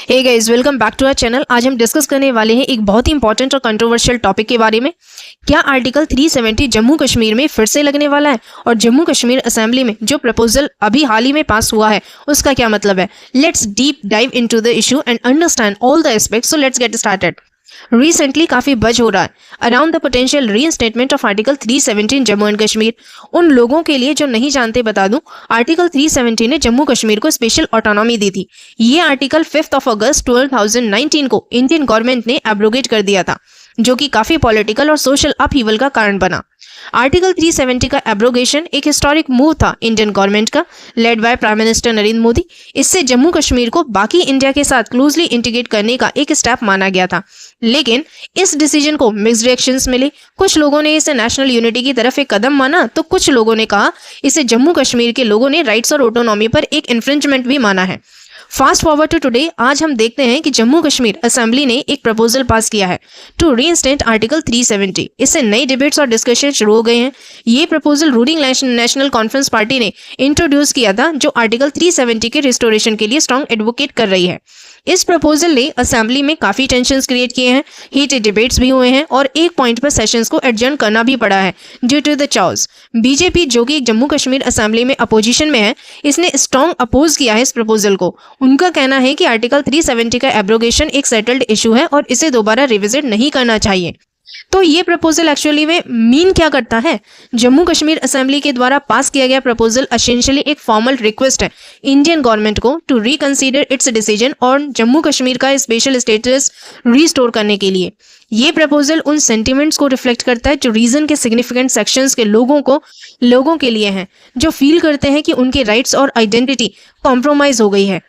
Hey guys, welcome back to our channel. आज हम discuss करने वाले हैं एक बहुत ही इंपॉर्टेंट और कंट्रोवर्शियल टॉपिक के बारे में। क्या आर्टिकल 370 जम्मू कश्मीर में फिर से लगने वाला है और जम्मू कश्मीर असेंबली में जो प्रपोजल अभी हाल ही में पास हुआ है उसका क्या मतलब है। Let's deep dive into the issue and understand all the aspects. So let's get started. Recently काफी बज हो रहा है around the potential reinstatement of article 370 Jammu and Kashmir. उन लोगों के लिए जो नहीं जानते बता दूं, आर्टिकल 370 ने जम्मू कश्मीर को स्पेशल ऑटोनॉमी दी थी। ये आर्टिकल 5 अगस्त 2019 को इंडियन गवर्नमेंट ने एब्रोगेट कर दिया था, जो कि काफी पॉलिटिकल और सोशल अपहीवल का कारण बना। आर्टिकल 370 का एब्रोगेशन एक हिस्टोरिक मूव था इंडियन गवर्नमेंट का, led by prime minister Narendra Modi. इससे जम्मू कश्मीर को बाकी इंडिया के साथ क्लोजली इंटीग्रेट करने का एक स्टेप माना गया था। लेकिन इस डिसीजन को मिक्स्ड रिएक्शंस मिले। कुछ लोगों ने इसे नेशनल यूनिटी की तरफ एक कदम माना, तो कुछ लोगों ने कहा इसे जम्मू कश्मीर के लोगों ने राइट्स और ऑटोनॉमी पर एक इन्फ्रिंजमेंट भी माना है। फास्ट फॉरवर्ड टू टुडे, आज हम देखते हैं कि जम्मू कश्मीर असेंबली ने एक प्रपोजल पास किया है टू रीइंस्टेट आर्टिकल 370। इससे नई डिबेट्स और डिस्कशन शुरू हो गए हैं। ये proposal ruling national conference party ने इंट्रोड्यूस किया था, जो आर्टिकल 370 के रिस्टोरेशन के लिए स्ट्रॉन्ग एडवोकेट कर रही है। इस प्रपोजल ने असेंबली में काफी टेंशंस क्रिएट किए हैं, हीटेड डिबेट्स भी हुए हैं और एक पॉइंट पर सेशंस को एडजर्न करना भी पड़ा है due to the chaos. BJP, जो कि जम्मू कश्मीर असेंबली में अपोजिशन में है, इसने स्ट्रॉन्ग अपोज किया है इस प्रपोजल को। उनका कहना है कि आर्टिकल 370 का एब्रोगेशन एक सेटल्ड इशू है और इसे दोबारा रिविजिट नहीं करना चाहिए। तो ये प्रपोजल एक्चुअली में मीन क्या करता है? जम्मू कश्मीर असेंबली के द्वारा पास किया गया प्रपोजल एसेंशियली एक फॉर्मल रिक्वेस्ट है इंडियन गवर्नमेंट को टू रिकंसीडर इट्स डिसीजन और जम्मू कश्मीर का स्पेशल स्टेटस रिस्टोर करने के लिए। ये प्रपोजल उन सेंटिमेंट्स को रिफ्लेक्ट करता है जो रीजन के सिग्निफिकेंट सेक्शंस के लोगों के लिए हैं, जो फील करते हैं कि उनके राइट्स और आइडेंटिटी कॉम्प्रोमाइज हो गई है।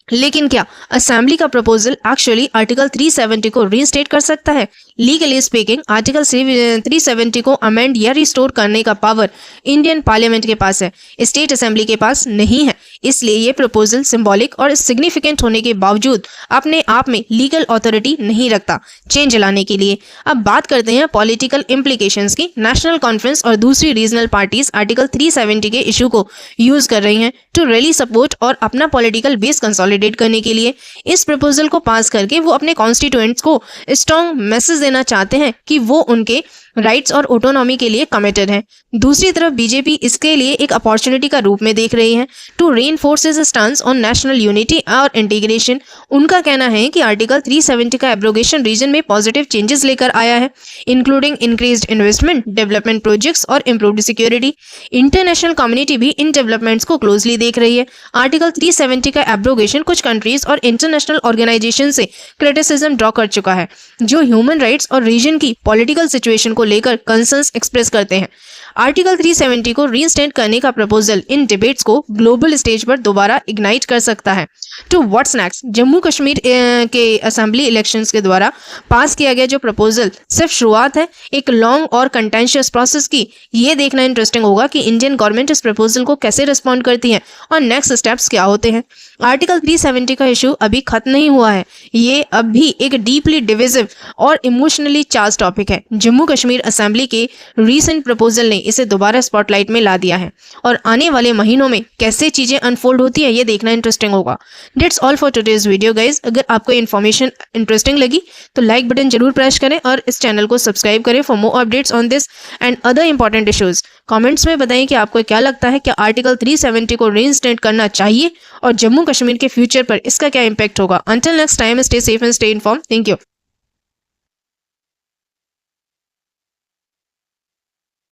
लेकिन क्या असेंबली का प्रपोजल एक्चुअली आर्टिकल 370 को रीइंस्टेट कर सकता है? लीगली स्पीकिंग, आर्टिकल 370 को अमेंड या रिस्टोर करने का पावर इंडियन पार्लियामेंट के पास है, स्टेट असेंबली के पास नहीं है। इसलिए ये प्रपोजल सिंबॉलिक और सिग्निफिकेंट होने के बावजूद अपने आप में लीगल अथॉरिटी नहीं रखता चेंज लाने के लिए। अब बात करते हैं पॉलिटिकल इम्प्लीकेशंस की। नेशनल कॉन्फ्रेंस और दूसरी रीजनल पार्टीज आर्टिकल 370 के इशू को यूज कर रही हैं टू रैली सपोर्ट और अपना पॉलिटिकल बेस कंसोलिडेट करने के लिए। इस प्रपोजल को पास करके वो अपने कॉन्स्टिट्यूएंट्स को स्ट्रॉन्ग मैसेज देना चाहते हैं कि वो उनके राइट्स और ऑटोनॉमी के लिए कमिटेड है। दूसरी तरफ बीजेपी इसके लिए एक अपॉर्चुनिटी का रूप में देख रही है to reinforce its stance on national unity और इंटीग्रेशन। उनका कहना है कि आर्टिकल 370 का एब्रोगेशन रीजन में पॉजिटिव चेंजेस लेकर आया है, including increased investment, development projects और इम्प्रूव्ड सिक्योरिटी। इंटरनेशनल कम्युनिटी भी इन डेवलपमेंट्स को क्लोजली देख रही है। आर्टिकल 370 का एब्रोगेशन कुछ कंट्रीज और इंटरनेशनल ऑर्गेनाइजेशन से क्रिटिसिज्म ड्रॉ कर चुका है, जो ह्यूमन राइट्स और रीजन की पॉलिटिकल सिचुएशन को लेकर कंसर्न्स एक्सप्रेस करते हैं। आर्टिकल 370 को रीइंस्टेट करने का प्रपोजल इन डिबेट्स को ग्लोबल स्टेज पर दोबारा इग्नाइट कर सकता है। तो व्हाट्स नेक्स्ट? जम्मू कश्मीर के असेंबली इलेक्शंस के द्वारा पास किया गया जो प्रपोजल सिर्फ शुरुआत है एक लॉन्ग और कंटेंशियस प्रोसेस की। ये देखना इंटरेस्टिंग होगा कि इंडियन गवर्नमेंट इस प्रपोजल को कैसे रिस्पॉन्ड करती है और नेक्स्ट स्टेप्स क्या होते हैं। आर्टिकल 370 का इशू अभी खत्म नहीं हुआ है। ये अभी एक डीपली डिविजिव और इमोशनली चार्ज टॉपिक है। जम्मू कश्मीर असेंबली के रीसेंट प्रपोजल ने इसे दोबारा स्पॉटलाइट में ला दिया है और आने वाले महीनों में कैसे चीजें अनफोल्ड होती है ये देखना इंटरेस्टिंग होगा। That's all for today's video guys। अगर आपको इन्फॉर्मेशन इंटरेस्टिंग लगी तो लाइक बटन जरूर प्रेस करें और इस चैनल को सब्सक्राइब करें for more updates on this and other important issues. Comments में बताएं कि आपको क्या लगता है, क्या आर्टिकल 370 को रीइंस्टेट करना चाहिए और जम्मू कश्मीर के फ्यूचर पर इसका क्या इम्पैक्ट होगा। Until next time, stay safe and stay informed. Thank you।